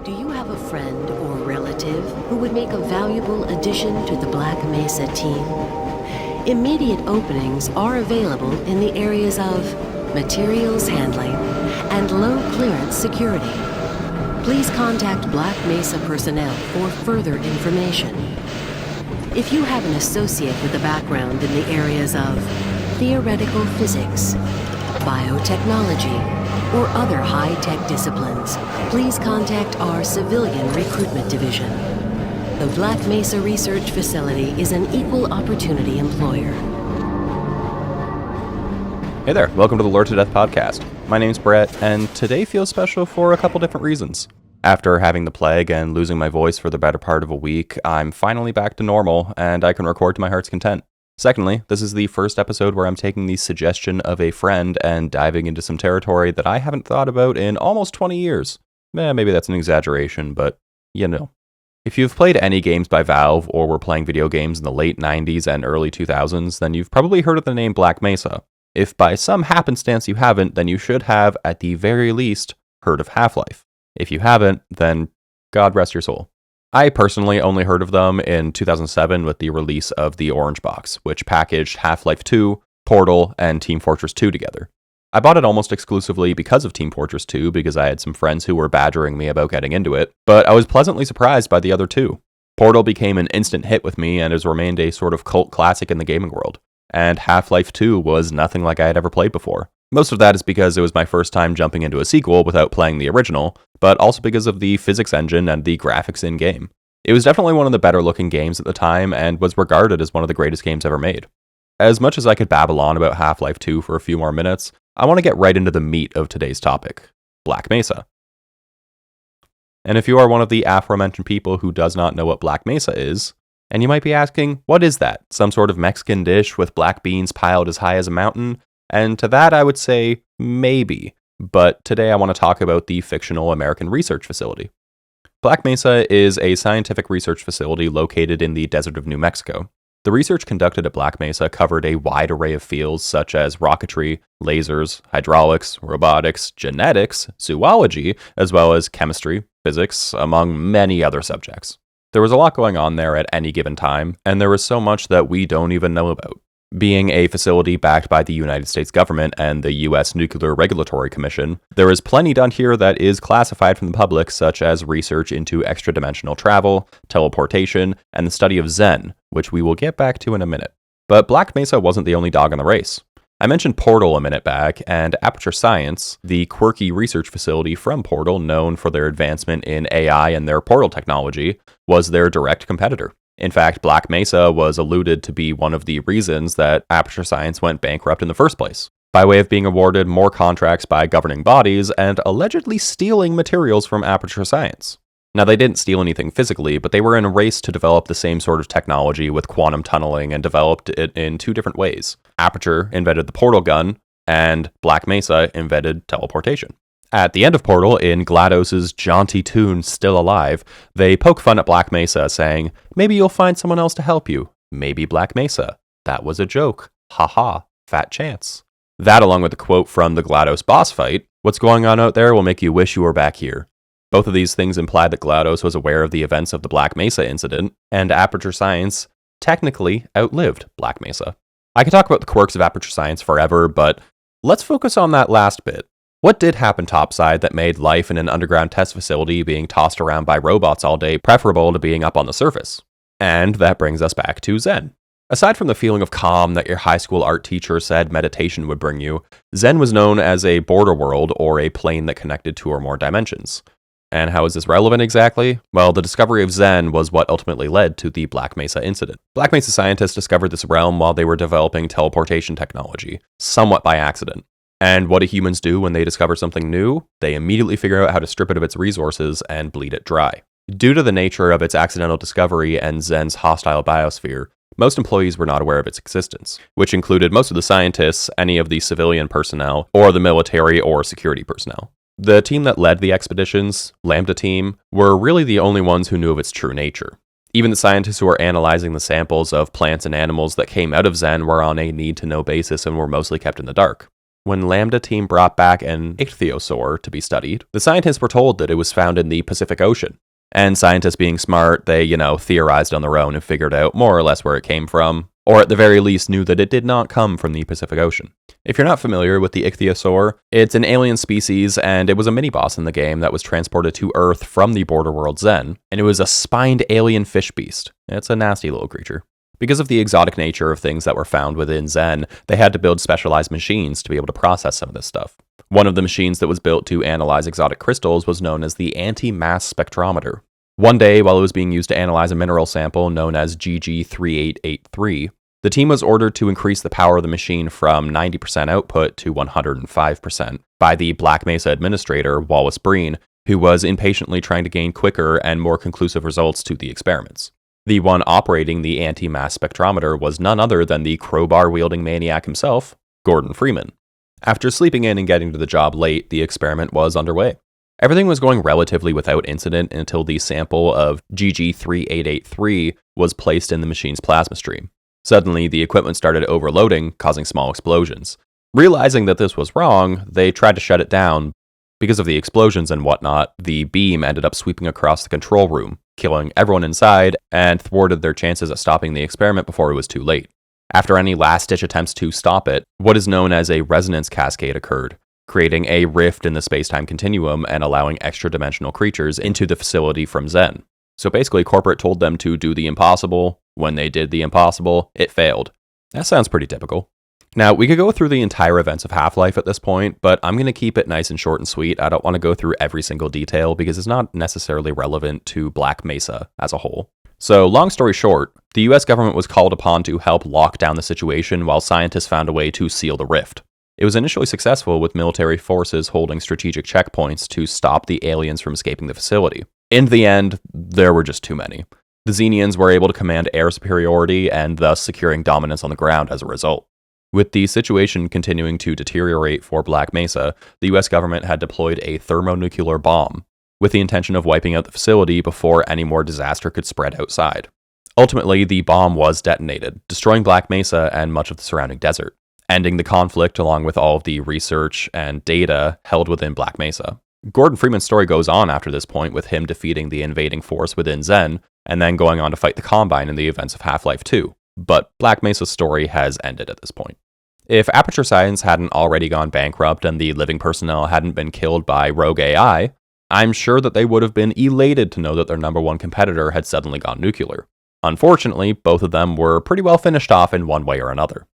Do you have a friend or relative who would make a valuable addition to the Black Mesa team? Immediate openings are available in the areas of materials handling and low clearance security. Please contact Black Mesa personnel for further information. If you have an associate with a background in the areas of theoretical physics, biotechnology, or other high-tech disciplines, please contact our Civilian Recruitment Division. The Black Mesa Research Facility is an equal opportunity employer. Hey there, welcome to the Lord to Death podcast. My name's Brett, and today feels special for a couple different reasons. After having the plague and losing my voice for the better part of a week, I'm finally back to normal, and I can record to my heart's content. Secondly, this is the first episode where I'm taking the suggestion of a friend and diving into some territory that I haven't thought about in almost 20 years. Maybe that's an exaggeration, but you know. If you've played any games by Valve or were playing video games in the late 90s and early 2000s, then you've probably heard of the name Black Mesa. If by some happenstance you haven't, then you should have, at the very least, heard of Half-Life. If you haven't, then God rest your soul. I personally only heard of them in 2007 with the release of the Orange Box, which packaged Half-Life 2, Portal, and Team Fortress 2 together. I bought it almost exclusively because of Team Fortress 2 because I had some friends who were badgering me about getting into it, but I was pleasantly surprised by the other two. Portal became an instant hit with me and has remained a sort of cult classic in the gaming world, and Half-Life 2 was nothing like I had ever played before. Most of that is because it was my first time jumping into a sequel without playing the original, but also because of the physics engine and the graphics in-game. It was definitely one of the better looking games at the time and was regarded as one of the greatest games ever made. As much as I could babble on about Half-Life 2 for a few more minutes, I want to get right into the meat of today's topic, Black Mesa. And if you are one of the aforementioned people who does not know what Black Mesa is, and you might be asking, what is that? Some sort of Mexican dish with black beans piled as high as a mountain? And to that I would say, maybe. But today I want to talk about the fictional American Research Facility. Black Mesa is a scientific research facility located in the desert of New Mexico. The research conducted at Black Mesa covered a wide array of fields such as rocketry, lasers, hydraulics, robotics, genetics, zoology, as well as chemistry, physics, among many other subjects. There was a lot going on there at any given time, and there was so much that we don't even know about. Being a facility backed by the United States government and the U.S. Nuclear Regulatory Commission, there is plenty done here that is classified from the public, such as research into extra-dimensional travel, teleportation, and the study of Zen, which we will get back to in a minute. But Black Mesa wasn't the only dog in the race. I mentioned Portal a minute back, and Aperture Science, the quirky research facility from Portal known for their advancement in AI and their portal technology, was their direct competitor. In fact, Black Mesa was alluded to be one of the reasons that Aperture Science went bankrupt in the first place, by way of being awarded more contracts by governing bodies and allegedly stealing materials from Aperture Science. Now, they didn't steal anything physically, but they were in a race to develop the same sort of technology with quantum tunneling and developed it in two different ways. Aperture invented the portal gun, and Black Mesa invented teleportation. At the end of Portal, in GLaDOS's jaunty tune Still Alive, they poke fun at Black Mesa, saying, "Maybe you'll find someone else to help you. Maybe Black Mesa. That was a joke. Ha ha. Fat chance." That, along with the quote from the GLaDOS boss fight, "What's going on out there will make you wish you were back here." Both of these things imply that GLaDOS was aware of the events of the Black Mesa incident, and Aperture Science technically outlived Black Mesa. I could talk about the quirks of Aperture Science forever, but let's focus on that last bit. What did happen topside that made life in an underground test facility being tossed around by robots all day preferable to being up on the surface? And that brings us back to Zen. Aside from the feeling of calm that your high school art teacher said meditation would bring you, Zen was known as a border world or a plane that connected two or more dimensions. And how is this relevant exactly? Well, the discovery of Zen was what ultimately led to the Black Mesa incident. Black Mesa scientists discovered this realm while they were developing teleportation technology, somewhat by accident. And what do humans do when they discover something new? They immediately figure out how to strip it of its resources and bleed it dry. Due to the nature of its accidental discovery and Zen's hostile biosphere, most employees were not aware of its existence, which included most of the scientists, any of the civilian personnel, or the military or security personnel. The team that led the expeditions, Lambda Team, were really the only ones who knew of its true nature. Even the scientists who were analyzing the samples of plants and animals that came out of Zen were on a need-to-know basis and were mostly kept in the dark. When Lambda team brought back an ichthyosaur to be studied, the scientists were told that it was found in the Pacific Ocean. And scientists being smart, they, theorized on their own and figured out more or less where it came from, or at the very least knew that it did not come from the Pacific Ocean. If you're not familiar with the ichthyosaur, it's an alien species, and it was a mini-boss in the game that was transported to Earth from the border world Zen, and it was a spined alien fish beast. It's a nasty little creature. Because of the exotic nature of things that were found within Zen, they had to build specialized machines to be able to process some of this stuff. One of the machines that was built to analyze exotic crystals was known as the anti-mass spectrometer. One day, while it was being used to analyze a mineral sample known as GG3883, the team was ordered to increase the power of the machine from 90% output to 105% by the Black Mesa administrator, Wallace Breen, who was impatiently trying to gain quicker and more conclusive results to the experiments. The one operating the anti-mass spectrometer was none other than the crowbar-wielding maniac himself, Gordon Freeman. After sleeping in and getting to the job late, the experiment was underway. Everything was going relatively without incident until the sample of GG3883 was placed in the machine's plasma stream. Suddenly, the equipment started overloading, causing small explosions. Realizing that this was wrong, they tried to shut it down. Because of the explosions and whatnot, the beam ended up sweeping across the control room, killing everyone inside, and thwarted their chances at stopping the experiment before it was too late. After any last-ditch attempts to stop it, what is known as a resonance cascade occurred, creating a rift in the space-time continuum and allowing extra-dimensional creatures into the facility from Zen. So basically, corporate told them to do the impossible. When they did the impossible, it failed. That sounds pretty typical. Now, we could go through the entire events of Half-Life at this point, but I'm going to keep it nice and short and sweet. I don't want to go through every single detail because it's not necessarily relevant to Black Mesa as a whole. So, long story short, the US government was called upon to help lock down the situation while scientists found a way to seal the rift. It was initially successful with military forces holding strategic checkpoints to stop the aliens from escaping the facility. In the end, there were just too many. The Xenians were able to command air superiority and thus securing dominance on the ground as a result. With the situation continuing to deteriorate for Black Mesa, the US government had deployed a thermonuclear bomb, with the intention of wiping out the facility before any more disaster could spread outside. Ultimately, the bomb was detonated, destroying Black Mesa and much of the surrounding desert, ending the conflict along with all of the research and data held within Black Mesa. Gordon Freeman's story goes on after this point with him defeating the invading force within Zen, and then going on to fight the Combine in the events of Half-Life 2. But Black Mesa's story has ended at this point. If Aperture Science hadn't already gone bankrupt and the living personnel hadn't been killed by rogue AI, I'm sure that they would have been elated to know that their number one competitor had suddenly gone nuclear. Unfortunately, both of them were pretty well finished off in one way or another.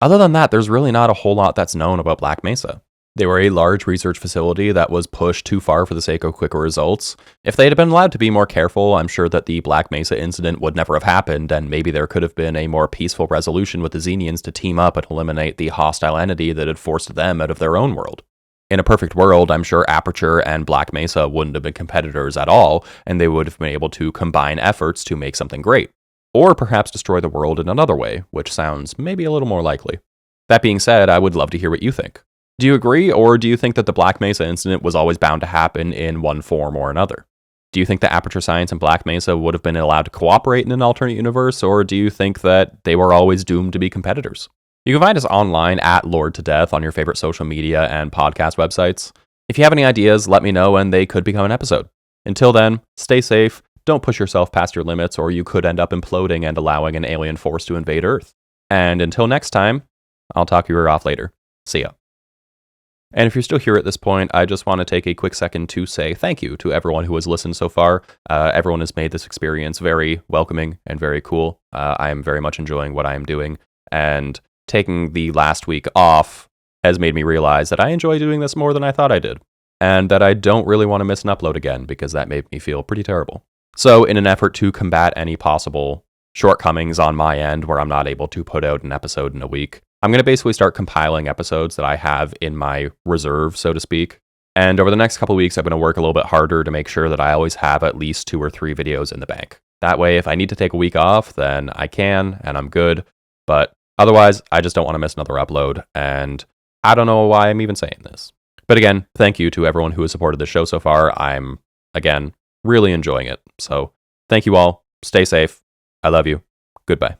Other than that, there's really not a whole lot that's known about Black Mesa. They were a large research facility that was pushed too far for the sake of quicker results. If they had been allowed to be more careful, I'm sure that the Black Mesa incident would never have happened, and maybe there could have been a more peaceful resolution with the Xenians to team up and eliminate the hostile entity that had forced them out of their own world. In a perfect world, I'm sure Aperture and Black Mesa wouldn't have been competitors at all, and they would have been able to combine efforts to make something great. Or perhaps destroy the world in another way, which sounds maybe a little more likely. That being said, I would love to hear what you think. Do you agree, or do you think that the Black Mesa incident was always bound to happen in one form or another? Do you think that Aperture Science and Black Mesa would have been allowed to cooperate in an alternate universe, or do you think that they were always doomed to be competitors? You can find us online at loredtodeath on your favorite social media and podcast websites. If you have any ideas, let me know and they could become an episode. Until then, stay safe, don't push yourself past your limits, or you could end up imploding and allowing an alien force to invade Earth. And until next time, I'll talk your ear off later. See ya. And if you're still here at this point, I just want to take a quick second to say thank you to everyone who has listened so far. Everyone has made this experience very welcoming and very cool. I am very much enjoying what I am doing, and taking the last week off has made me realize that I enjoy doing this more than I thought I did, and that I don't really want to miss an upload again because that made me feel pretty terrible. So in an effort to combat any possible shortcomings on my end where I'm not able to put out an episode in a week, I'm going to basically start compiling episodes that I have in my reserve, so to speak. And over the next couple of weeks, I'm going to work a little bit harder to make sure that I always have at least 2 or 3 videos in the bank. That way, if I need to take a week off, then I can, and I'm good. But otherwise, I just don't want to miss another upload, and I don't know why I'm even saying this. But again, thank you to everyone who has supported the show so far. I'm, again, really enjoying it. So thank you all. Stay safe. I love you. Goodbye.